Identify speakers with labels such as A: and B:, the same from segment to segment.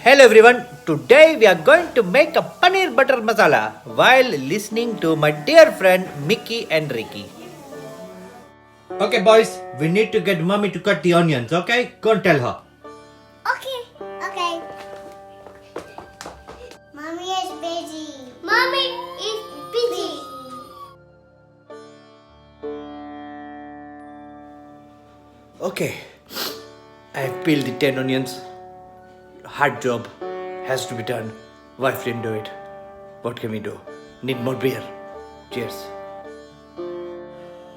A: Hello everyone, today we are going to make a paneer butter masala while listening to my dear friend Mickey and Ricky. Okay boys, we need to get mommy to cut the onions, okay? Go and tell her.
B: Okay. Mommy is busy. Mommy is busy.
A: Okay, I have peeled the 10 onions. Hard job, has to be done. Wife didn't do it. What can we do? Need more beer. Cheers.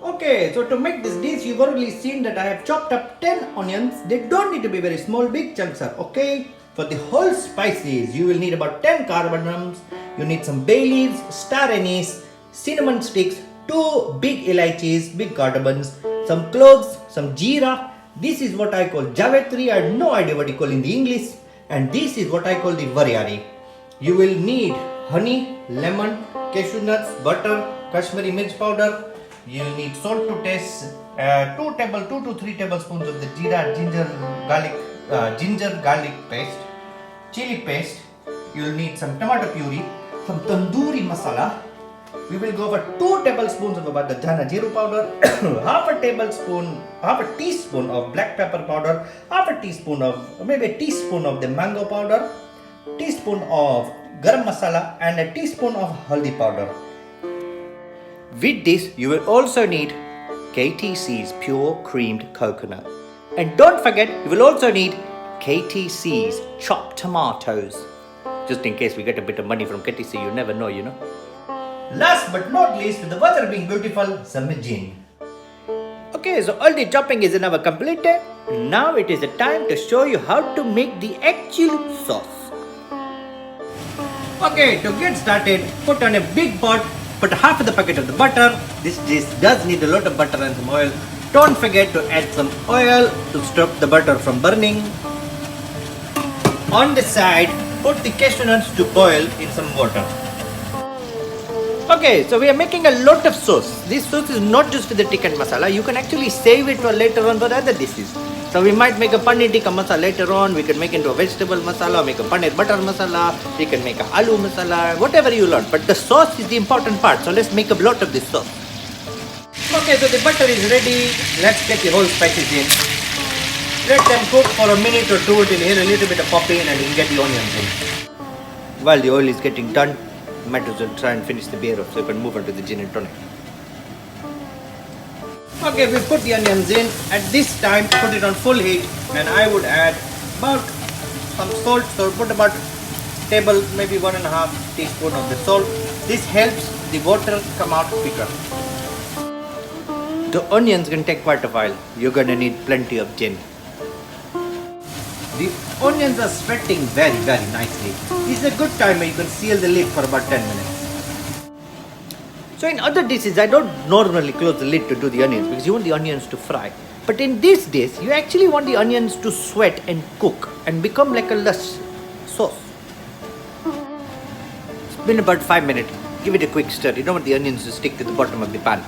A: Okay, so to make this dish, you've already seen that I have chopped up 10 onions. They don't need to be very small, big chunks are okay. For the whole spices, you will need about 10 cardamoms. You need some bay leaves, star anise, cinnamon sticks, 2 big elaichis, big cardamoms, some cloves, some jeera. This is what I call javitri. I have no idea what you call in the English. And this is what I call the variari. You will need honey, lemon, cashew nuts, butter, Kashmiri mirch powder. You will need salt to taste, 2 to 3 tablespoons of the jeera, ginger garlic paste, chili paste. You will need some tomato puree, some tandoori masala. We will go for 2 tablespoons of about the dhana jeera powder, half a teaspoon of black pepper powder, maybe a teaspoon of the mango powder, teaspoon of garam masala and a teaspoon of haldi powder. With this, you will also need KTC's pure creamed coconut. And don't forget, you will also need KTC's chopped tomatoes. Just in case we get a bit of money from KTC, you never know, you know. Last but not least, with the weather being beautiful, some gin. Okay, so all the chopping is now completed. Now it is the time to show you how to make the actual sauce. Okay, to get started, put on a big pot, put half of the packet of the butter. This dish does need a lot of butter and some oil. Don't forget to add some oil to stop the butter from burning. On the side, put the cashew nuts to boil in some water. Okay, so we are making a lot of sauce. This sauce is not just for the tikka masala. You can actually save it for later on for other dishes. So we might make a paneer tikka masala later on. We can make into a vegetable masala, make a paneer butter masala. We can make a aloo masala, whatever you want. But the sauce is the important part. So let's make a lot of this sauce. Okay, so the butter is ready. Let's get the whole spices in. Let them cook for a minute or two till you hear a little bit of popping and you can get the onions in. While the oil is getting done, might as well try and finish the beer off so you can move on to the gin and tonic. Okay, we put the onions in. At this time, put it on full heat and I would add about some salt. So put about maybe 1.5 teaspoon of the salt. This helps the water come out quicker. The onions can take quite a while. You're gonna need plenty of gin. The onions are sweating very nicely. This is a good time where you can seal the lid for about 10 minutes. So in other dishes, I don't normally close the lid to do the onions because you want the onions to fry. But in this dish, you actually want the onions to sweat and cook and become like a lush sauce. It's been about 5 minutes. Give it a quick stir. You don't want the onions to stick to the bottom of the pan.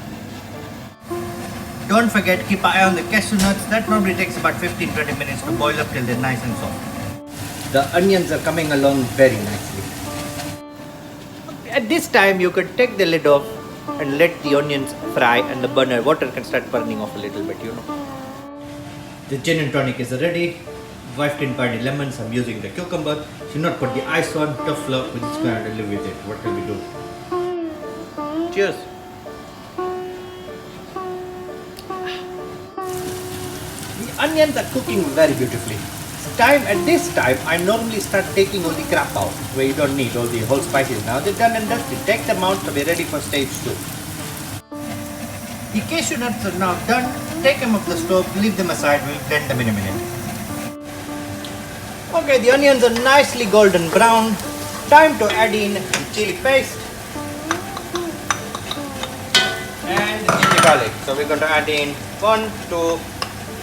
A: Don't forget, keep an eye on the cashew nuts. That normally takes about 15-20 minutes to boil up till they're nice and soft. The onions are coming along very nicely. At this time, you could take the lid off and let the onions fry and the water can start burning off a little bit, you know. The gin and tonic is ready. Wife didn't buy the lemons, I'm using the cucumber. Should not put the ice on, tough luck, we're just going to live with it. What can we do? Cheers. The onions are cooking very beautifully. At this time, I normally start taking all the crap out, where you don't need all the whole spices. Now they're done and dusted. Take them out to be ready for stage 2. The cashew nuts are now done. Take them off the stove, leave them aside, we'll blend them in a minute. Okay, the onions are nicely golden brown. Time to add in chili paste and ginger garlic. So we're going to add in 1 to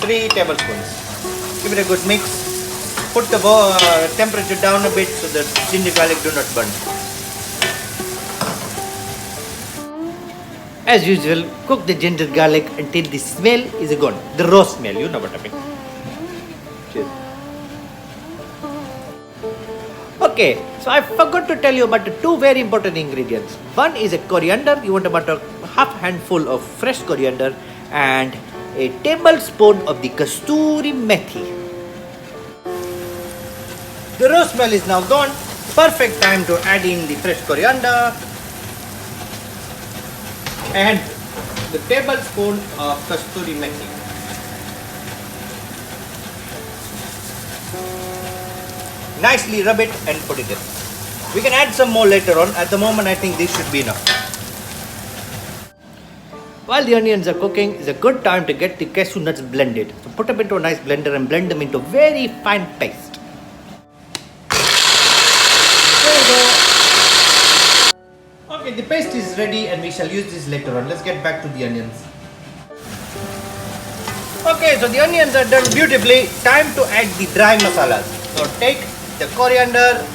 A: 3 tablespoons. Give it a good mix. Put the temperature down a bit so that ginger garlic do not burn. As usual, cook the ginger garlic until the smell is gone. The raw smell, you know what I mean. Cheers. Okay, so I forgot to tell you about the two very important ingredients. One is a coriander. You want about a half handful of fresh coriander and a tablespoon of the kasturi methi. The roast smell is now gone. Perfect time to add in the fresh coriander and the tablespoon of kasturi methi. Nicely rub it and put it in. We can add some more later on. At the moment, I think this should be enough. While the onions are cooking, it's a good time to get the cashew nuts blended. So put them into a nice blender and blend them into very fine paste. There you go. Okay, the paste is ready and we shall use this later on. Let's get back to the onions. Okay, so the onions are done beautifully. Time to add the dry masalas. So take the coriander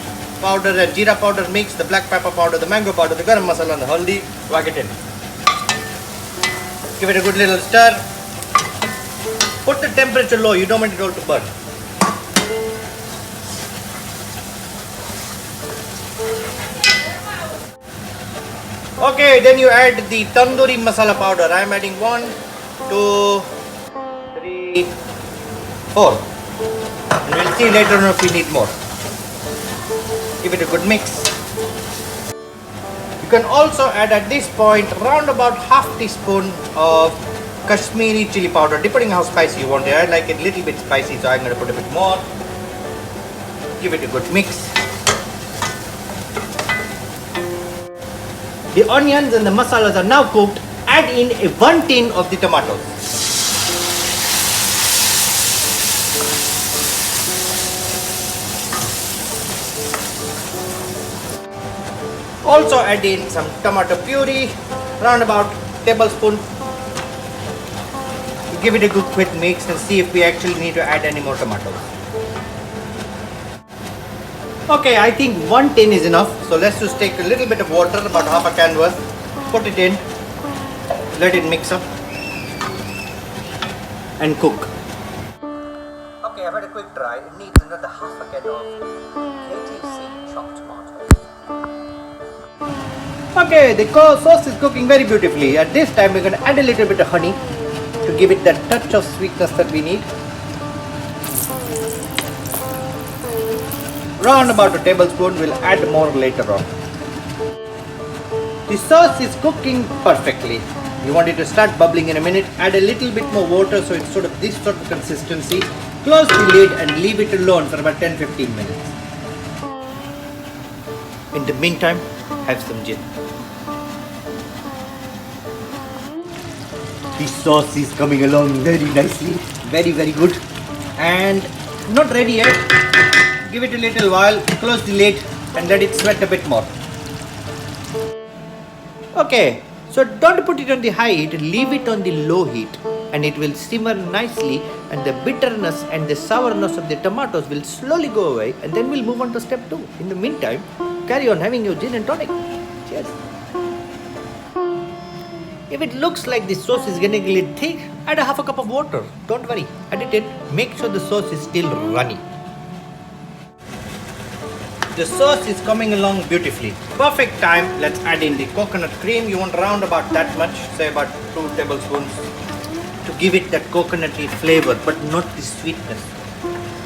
A: powder and jeera powder mix, the black pepper powder, the mango powder, the garam masala and the haldi. Whack it in. Give it a good little stir. Put the temperature low. You don't want it all to burn. Okay, then you add the tandoori masala powder. I am adding 1, 2, 3, 4. And we'll see later on if we need more. Give it a good mix. You can also add at this point around about half teaspoon of Kashmiri chili powder, depending how spicy you want it. I like it a little bit spicy, so I'm going to put a bit more. Give it a good mix. The onions and the masalas are now cooked. Add in 1 tin of the tomatoes. Also add in some tomato puree, around about tablespoon. Give it a good quick mix and see if we actually need to add any more tomatoes. Okay, I think 1 tin is enough. So let's just take a little bit of water, about half a can worth, put it in, let it mix up and cook. Okay, I've had a quick dry. It needs another half a can of KTC chopped tomatoes. Okay, the sauce is cooking very beautifully. At this time, we're going to add a little bit of honey to give it that touch of sweetness that we need. Round about a tablespoon, we'll add more later on. The sauce is cooking perfectly. You want it to start bubbling in a minute. Add a little bit more water so it's sort of this sort of consistency. Close the lid and leave it alone for about 10-15 minutes. In the meantime, have some gin. The sauce is coming along very nicely, very good, and not ready yet. Give it a little while, close the lid and let it sweat a bit more. Okay, so don't put it on the high heat, leave it on the low heat and it will simmer nicely and the bitterness and the sourness of the tomatoes will slowly go away and then we'll move on to step 2. In the meantime, carry on having your gin and tonic. Cheers. If it looks like the sauce is getting a little thick, add a half a cup of water. Don't worry, add it in. Make sure the sauce is still runny. The sauce is coming along beautifully. Perfect time. Let's add in the coconut cream. You want around about that much, say about 2 tablespoons, to give it that coconutty flavor, but not the sweetness.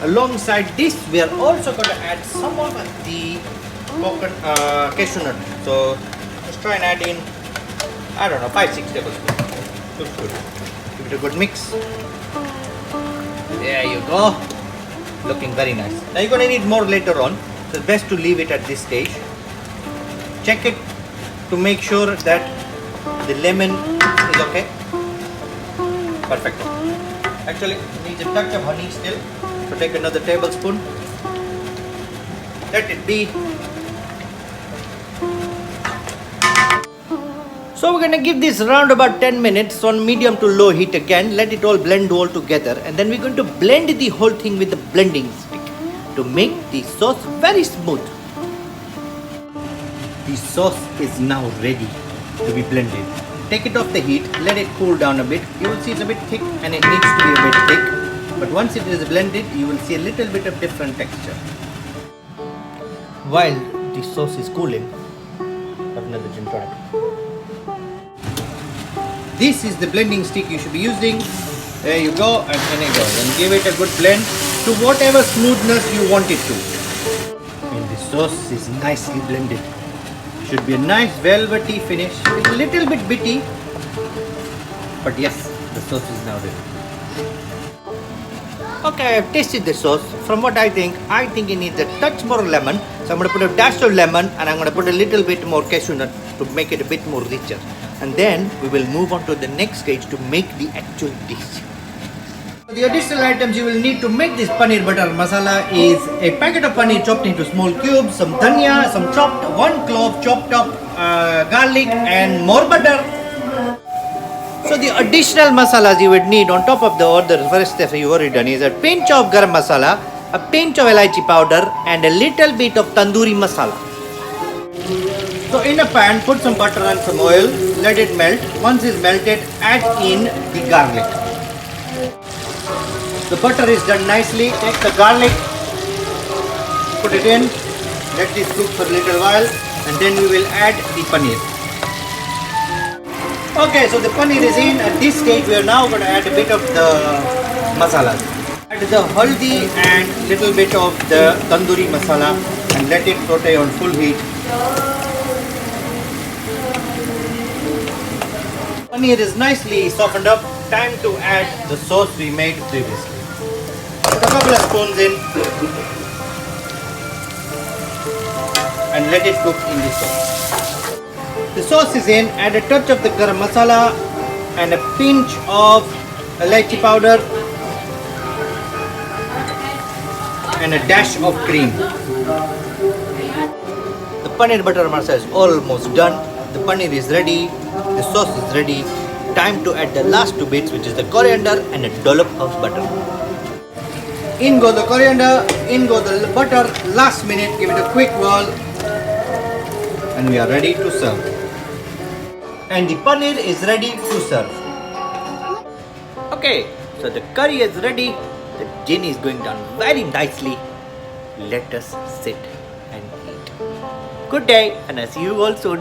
A: Alongside this, we are also going to add some of the cashew nut. So let's try and add in, I don't know, 5-6 tablespoons. Looks good. Give it a good mix. There you go. Looking very nice. Now you're going to need more later on. So it's best to leave it at this stage. Check it to make sure that the lemon is okay. Perfect. Actually, it needs a touch of honey still. So take another tablespoon. Let it be. So we're going to give this around about 10 minutes on medium to low heat again. Let it all blend all together. And then we're going to blend the whole thing with the blending stick to make the sauce very smooth. The sauce is now ready to be blended. Take it off the heat, let it cool down a bit. You will see it's a bit thick and it needs to be a bit thick. But once it is blended, you will see a little bit of different texture. While the sauce is cooling, have another gin tonic. This is the blending stick you should be using. There you go, and there you go. And give it a good blend to whatever smoothness you want it to. And the sauce is nicely blended. Should be a nice velvety finish. It's a little bit bitty, but yes, the sauce is now ready. Okay, I've tasted the sauce. From what I think it needs a touch more lemon. So I'm going to put a dash of lemon and I'm going to put a little bit more cashew nut to make it a bit more richer. And then we will move on to the next stage to make the actual dish. The additional items you will need to make this paneer butter masala is a packet of paneer chopped into small cubes, some dhania, some chopped, 1 clove chopped up garlic and more butter. So the additional masalas you would need on top of the order first step you already done is a pinch of garam masala, a pinch of elaichi powder and a little bit of tandoori masala. So in a pan put some butter and some oil, let it melt. Once it's melted, add in the garlic. The butter is done nicely. Take the garlic, put it in, let this cook for a little while and then we will add the paneer. Okay, so the paneer is in. At this stage we are now going to add a bit of the masalas. Add the haldi and little bit of the tandoori masala and let it saute on full heat. Paneer is nicely softened up. Time to add the sauce we made previously. Put a couple of spoons in and let it cook in the sauce. The sauce is in. Add a touch of the garam masala and a pinch of elaichi powder and a dash of cream. The paneer butter masala is almost done. The paneer is ready. The sauce is ready. Time to add the last 2 bits, which is the coriander and a dollop of butter. In go the coriander, in go the butter. Last minute, give it a quick whirl, and we are ready to serve. And the paneer is ready to serve. Okay, so the curry is ready. The gin is going down very nicely. Let us sit and eat. Good day, and I'll see you all soon.